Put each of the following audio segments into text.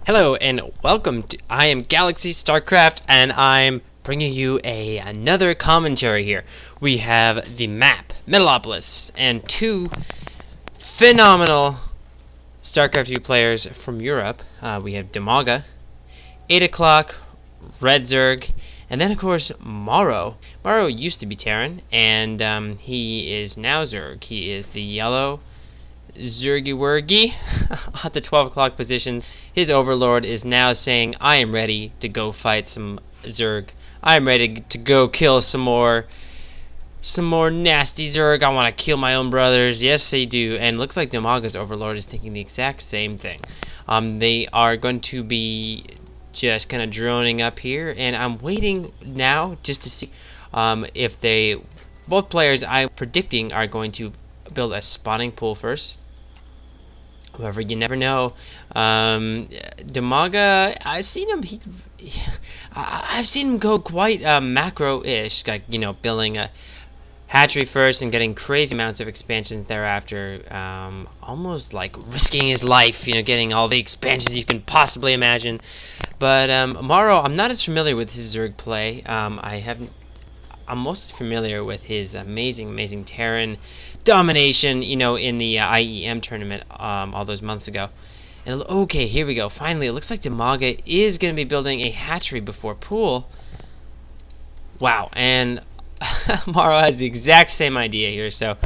Hello and welcome to I am Galaxy StarCraft, and I'm bringing you another commentary here. We have the map Metalopolis and two phenomenal StarCraft 2 players from Europe. We have Dimaga, 8 o'clock, Red Zerg, and then of course Morrow. Morrow used to be Terran, and he is now Zerg. He is the yellow Zergy Wurgy at the 12 o'clock positions. His overlord is now saying, I am ready to go fight some Zerg. I am ready to go kill some more nasty Zerg. I want to kill my own brothers. Yes, they do. And looks like Dimaga's overlord is thinking the exact same thing. They are going to be just kind of droning up here, and I'm waiting now just to see if both players I'm predicting are going to build a spawning pool first. However, you never know. Dimaga, I've seen him. I've seen him go quite macro-ish, like building a hatchery first and getting crazy amounts of expansions thereafter. Almost like risking his life, getting all the expansions you can possibly imagine. But Morrow, I'm not as familiar with his Zerg play. I'm most familiar with his amazing Terran domination, in the IEM tournament all those months ago. And okay, here we go. Finally, it looks like Dimaga is going to be building a hatchery before pool. Wow, and Morrow has the exact same idea here. So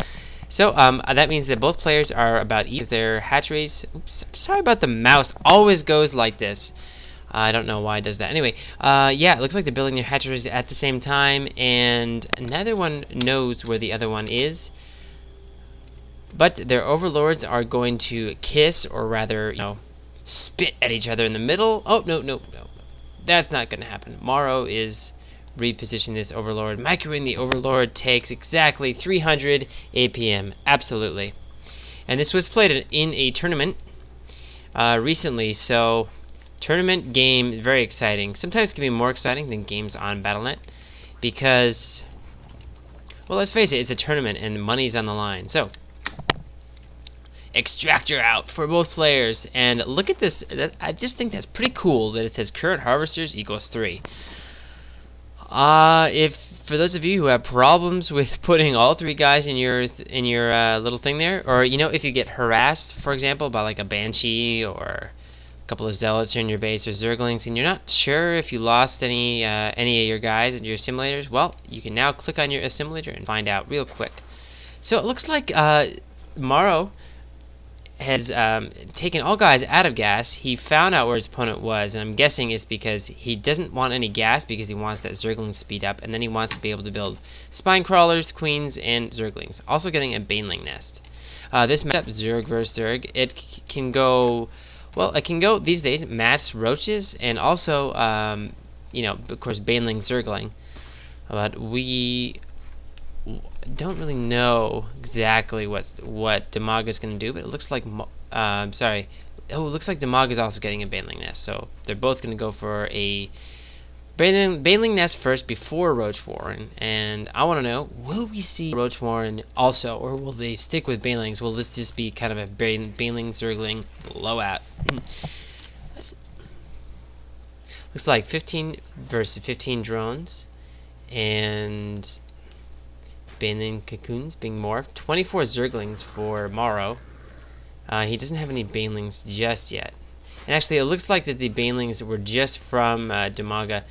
that means that both players are about equal. Their hatcheries. Oops, sorry about the mouse. Always goes like this. I don't know why it does that. Anyway, yeah, it looks like they're building their hatcheries at the same time, and neither one knows where the other one is. But their overlords are going to kiss, or rather, spit at each other in the middle. Oh, no. That's not going to happen. Morrow is repositioning this overlord. Microwing the overlord takes exactly 300 APM. Absolutely. And this was played in a tournament recently, so tournament game, very exciting. Sometimes it can be more exciting than games on Battle.net because, well, let's face it, it's a tournament and money's on the line. So, extractor out for both players, and look at this. I just think that's pretty cool that it says current harvesters equals 3. If for those of you who have problems with putting all 3 guys in your little thing there, or if you get harassed, for example, by like a banshee or couple of zealots in your base or zerglings, and you're not sure if you lost any of your guys in your simulators, well, you can now click on your assimilator and find out real quick. So it looks like Morrow has taken all guys out of gas. He found out where his opponent was, and I'm guessing it's because he doesn't want any gas because he wants that zergling speed up, and then he wants to be able to build spine crawlers, queens, and zerglings. Also getting a baneling nest. This matchup, Zerg versus Zerg, it can go. Well, it can go these days, mats, roaches, and also, of course, baneling, zergling. But we don't really know exactly what Dimaga's going to do, but it looks like, it looks like Dimaga's also getting a baneling nest. So they're both going to go for a baneling nest first before Roach Warren, and I want to know, will we see Roach Warren also, or will they stick with banelings? Will this just be kind of a baneling zergling blowout? Looks like 15 versus 15 drones, and baneling cocoons being morphed. 24 zerglings for Morrow. He doesn't have any banelings just yet. And actually, it looks like that the banelings were just from Dimaga.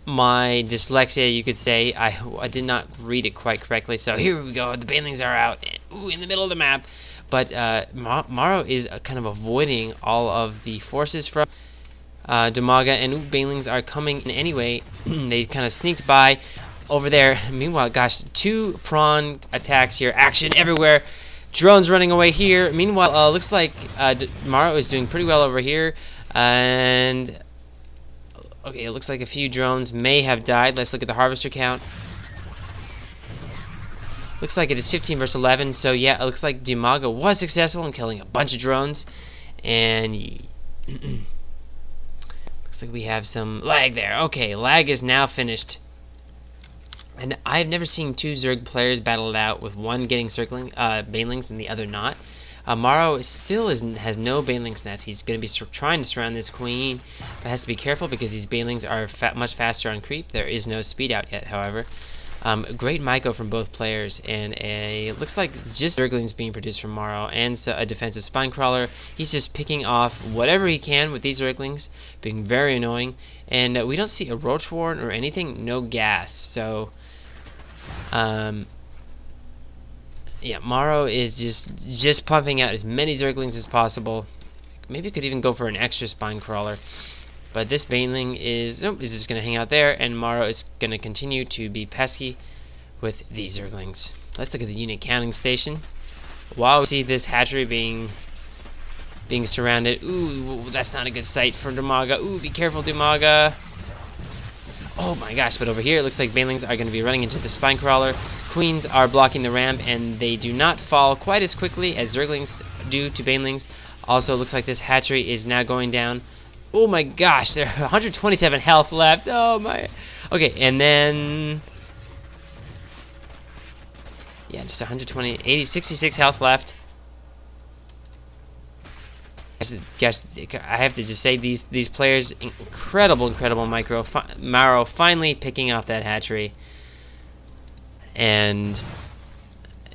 My dyslexia, you could say, I did not read it quite correctly. So here we go. The banelings are out, in the middle of the map. But Morrow is kind of avoiding all of the forces from Dimaga, and banelings are coming in anyway. They kind of sneaked by over there. Meanwhile, gosh, 2 prawn attacks here. Action everywhere. Drones running away here. Meanwhile, looks like Morrow is doing pretty well over here. And okay, it looks like a few drones may have died. Let's look at the harvester count. Looks like it is 15 versus 11. So yeah, it looks like Dimaga was successful in killing a bunch of drones. And looks like we have some lag there. Okay, lag is now finished. And I've never seen 2 Zerg players battle it out with one getting banelings and the other not. Morrow has no banelings nets. He's going to be trying to surround this queen, but has to be careful because these banelings are much faster on creep. There is no speed out yet, however. Great Myco from both players, and looks like just Zerglings being produced from Morrow, and a defensive spine crawler. He's just picking off whatever he can with these Zerglings, being very annoying. And we don't see a Roach Warren or anything, no gas. So, yeah, Morrow is just pumping out as many Zerglings as possible. Maybe could even go for an extra spine crawler. But this Baneling is just going to hang out there, and Morrow is going to continue to be pesky with these Zerglings. Let's look at the unit counting station. While we see this hatchery being surrounded. Ooh, that's not a good sight for Dimaga. Ooh, be careful, Dimaga. Oh my gosh, but over here it looks like Banelings are going to be running into the spine crawler. Queens are blocking the ramp, and they do not fall quite as quickly as Zerglings do to Banelings. Also, looks like this hatchery is now going down. Oh my gosh, there are 127 health left. Oh my. Okay, and then yeah, just 66 health left. Guys, I have to just say these players, incredible micro. Morrow finally picking off that hatchery, and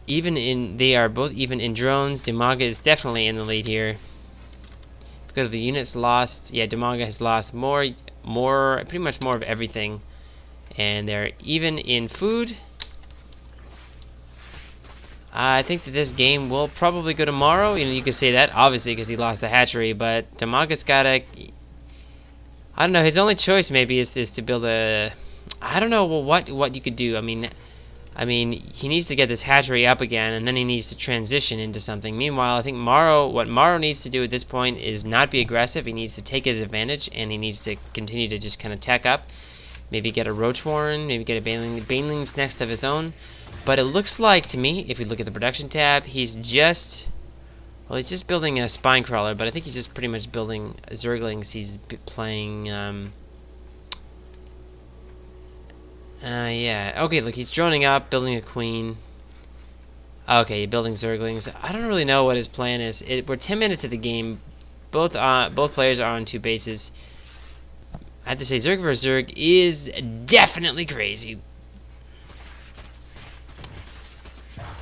they are both even in drones. Dimaga is definitely in the lead here. Because the units lost, yeah, Dimaga has lost pretty much more of everything, and they're even in food. I think that this game will probably go to Morrow. You could say that obviously because he lost the hatchery, but Dimaga's gotta. I don't know. His only choice maybe is to build a. I don't know. Well, what you could do. I mean, he needs to get this hatchery up again, and then he needs to transition into something. Meanwhile, I think what Morrow needs to do at this point is not be aggressive. He needs to take his advantage, and he needs to continue to just kind of tech up. Maybe get a Roach Warren, maybe get a Baneling's next of his own. But it looks like, to me, if we look at the production tab, he's just building a spine crawler, but I think he's just pretty much building Zerglings. He's playing, yeah. Okay, look, he's droning up, building a queen. Okay, building Zerglings. I don't really know what his plan is. We're 10 minutes of the game. Both players are on 2 bases. I have to say, Zerg vs. Zerg is definitely crazy.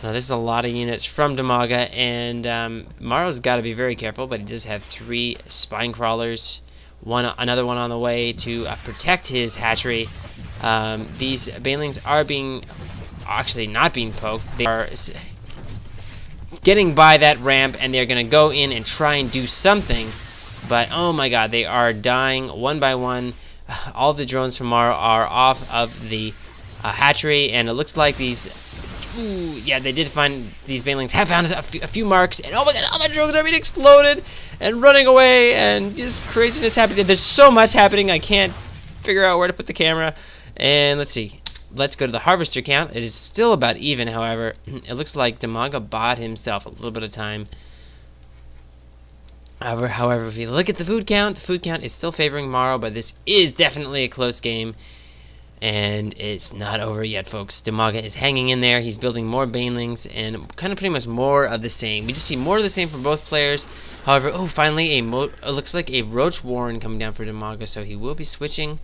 Now, this is a lot of units from Dimaga, and Morrow's got to be very careful, but he does have 3 spine crawlers. Another one on the way to protect his hatchery. These Banelings are actually not being poked. They are getting by that ramp, and they're going to go in and try and do something. But, oh my god, they are dying one by one. All the drones from Morrow are off of the hatchery, and it looks like these... Ooh, yeah, they did find... These Banelings have found a few marks, and oh my god, all the drones are being exploded and running away, and just craziness happening. There's so much happening, I can't figure out where to put the camera. And let's see. Let's go to the harvester count. It is still about even, however. It looks like Dimaga bought himself a little bit of time. However, if you look at the food count is still favoring Morrow, but this is definitely a close game. And it's not over yet, folks. Dimaga is hanging in there. He's building more Banelings and kind of pretty much more of the same. We just see more of the same from both players. However, oh, finally, it looks like a Roach Warren coming down for Dimaga, so he will be switching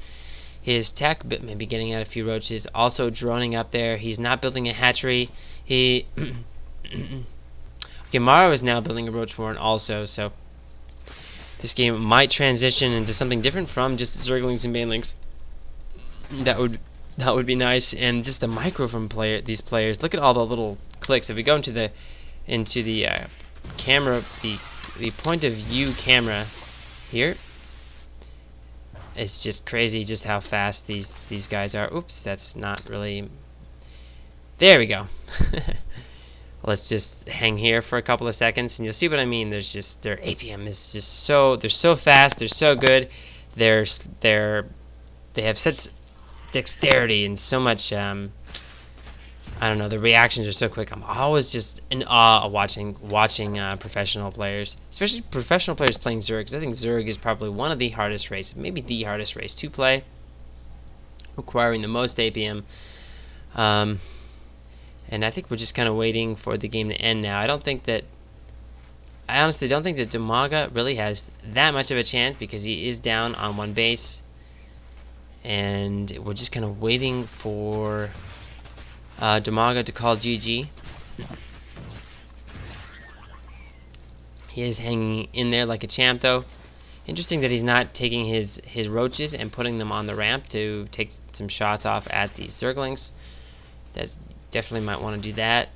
his tech, but maybe getting out a few roaches. Also droning up there. He's not building a hatchery. Okay, Morrow is now building a Roach Warren also, so this game might transition into something different from just Zerglings and Banelings. That would be nice. And just the micro from these players. Look at all the little clicks. If we go into the camera, the point of view camera here, it's just crazy just how fast these guys are. Oops, that's not really. There we go. Let's just hang here for a couple of seconds, and you'll see what I mean. There's just their APM is just they're so fast, they're so good, they have such dexterity and so much. I don't know. The reactions are so quick. I'm always just in awe of watching professional players, especially professional players playing Zerg. Because I think Zerg is probably one of the hardest races, maybe the hardest race to play, requiring the most APM. And I think we're just kind of waiting for the game to end now. I don't think that I honestly don't think that Dimaga really has that much of a chance because he is down on one base. And we're just kind of waiting for Dimaga to call GG. He is hanging in there like a champ, though. Interesting that he's not taking his roaches and putting them on the ramp to take some shots off at these Zerglings. That's definitely might want to do that.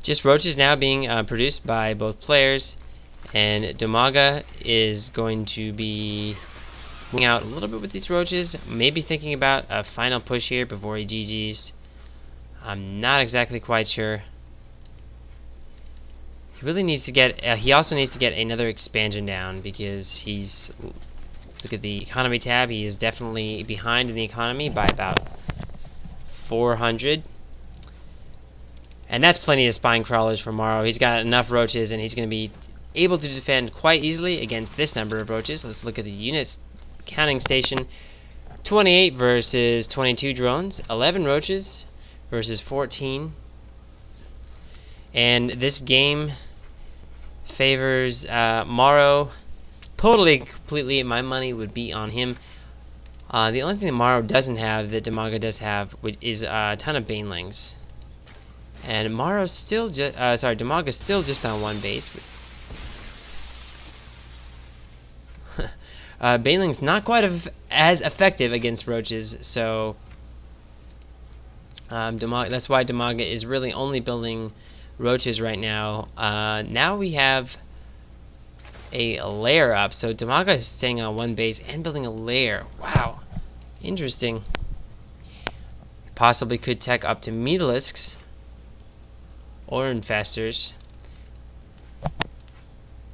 Just roaches now being produced by both players, and Dimaga is going to be moving out a little bit with these roaches, maybe thinking about a final push here before he GG's. I'm not exactly quite sure. He really needs to get, he also needs to get another expansion down because he's, look at the economy tab, he is definitely behind in the economy by about 400. And that's plenty of spine crawlers for Morrow. He's got enough roaches, and he's going to be able to defend quite easily against this number of roaches. Let's look at the units counting station. 28 versus 22 drones. 11 roaches versus 14. And this game favors Morrow totally, completely. My money would be on him. The only thing that Morrow doesn't have that Dimaga does have is a ton of banelings. And Morrow's still just, Dimaga's still just on one base. Baneling's not quite as effective against roaches, so that's why Dimaga is really only building roaches right now. Now we have a lair up, so Dimaga is staying on one base and building a lair. Wow, interesting. Possibly could tech up to Metalisks or infestors.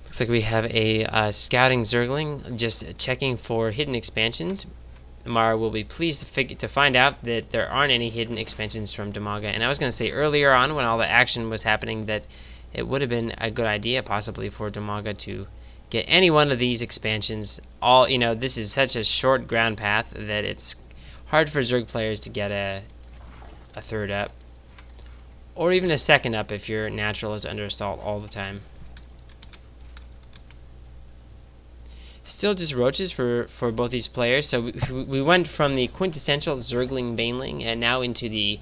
Looks like we have a scouting Zergling just checking for hidden expansions. Morrow will be pleased to find out that there aren't any hidden expansions from Dimaga. And I was going to say earlier on when all the action was happening that it would have been a good idea possibly for Dimaga to get any one of these expansions. All, you know, this is such a short ground path that it's hard for Zerg players to get a third up. Or even a second up if your natural is under assault all the time. Still just roaches for both these players. So we went from the quintessential Zergling Baneling and now into the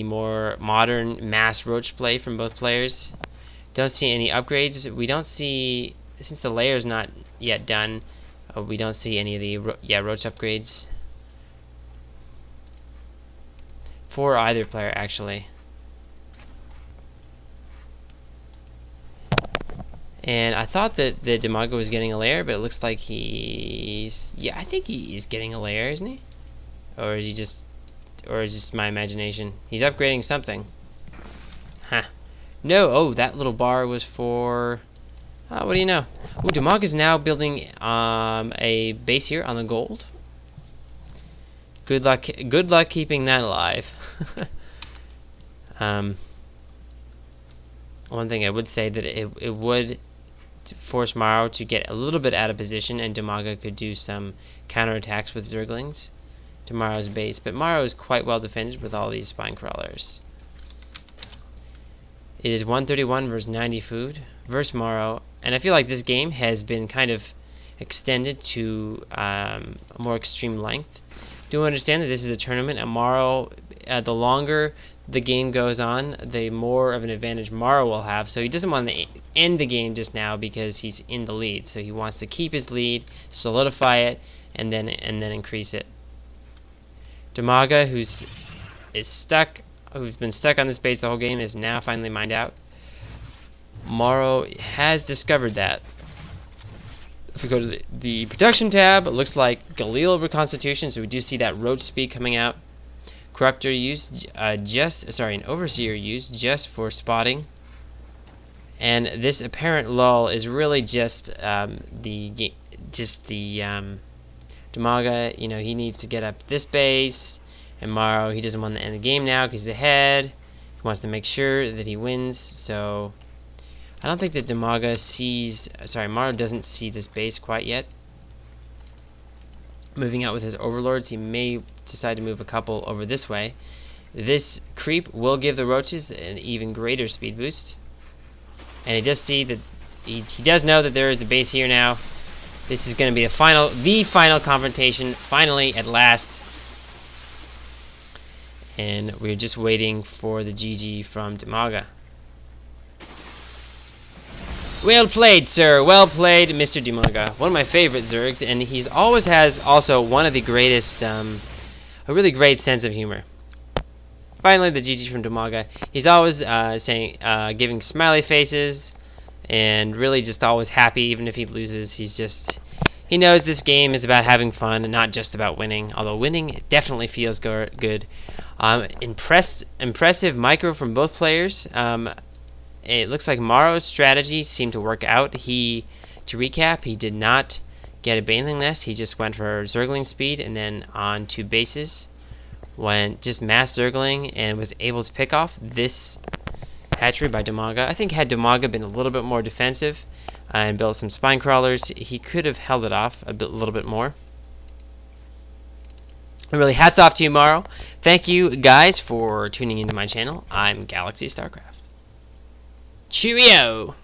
more modern mass roach play from both players. Don't see any upgrades. We don't see, since the layer is not yet done, we don't see any of the roach upgrades. For either player, actually. And I thought that Dimaga was getting a lair, but it looks like he's... Yeah, I think he's getting a lair, isn't he? Or is he just... Or is this my imagination? He's upgrading something. Huh. No, oh, that little bar was for... what do you know? Ooh, Dimaga is now building a base here on the gold. Good luck keeping that alive. One thing I would say that it would force Morrow to get a little bit out of position, and Dimaga could do some counterattacks with Zerglings to Morrow's base. But Morrow is quite well defended with all these spine crawlers. It is 131 versus 90 food versus Morrow, and I feel like this game has been kind of extended to a more extreme length. Do understand that this is a tournament, and Morrow, the longer the game goes on, the more of an advantage Morrow will have. So he doesn't want to end the game just now because he's in the lead. So he wants to keep his lead, solidify it, and then increase it. Dimaga, who's been stuck on this base the whole game, is now finally mined out. Morrow has discovered that. If we go to the production tab, it looks like Galil reconstitution, so we do see that roach speed coming out. Corruptor used an overseer used just for spotting. And this apparent lull is really just the Dimaga, you know, he needs to get up this base, and Morrow, he doesn't want to end the game now because he's ahead. He wants to make sure that he wins, so I don't think that Dimaga Morrow doesn't see this base quite yet. moving out with his overlords. He may decide to move a couple over this way. This creep will give the roaches an even greater speed boost. And he does see that he does know that there is a base here now. This is going to be the final confrontation, finally, at last. And we're just waiting for the GG from Dimaga. Well played, sir. Well played, Mr. Dimaga. One of my favorite Zergs, and he's always has also one of the greatest, a really great sense of humor. Finally, the GG from Dimaga. He's always giving smiley faces, and really just always happy, even if he loses. He knows this game is about having fun and not just about winning. Although winning definitely feels good. Impressive micro from both players. It looks like Morrow's strategy seemed to work out. To recap, he did not get a Baneling Nest. He just went for Zergling speed and then on to bases. Went just mass Zergling and was able to pick off this hatchery by Dimaga. I think had Dimaga been a little bit more defensive and built some spine crawlers, he could have held it off a little bit more. Really, hats off to you, Morrow. Thank you, guys, for tuning into my channel. I'm Galaxy StarCraft. Cheerio!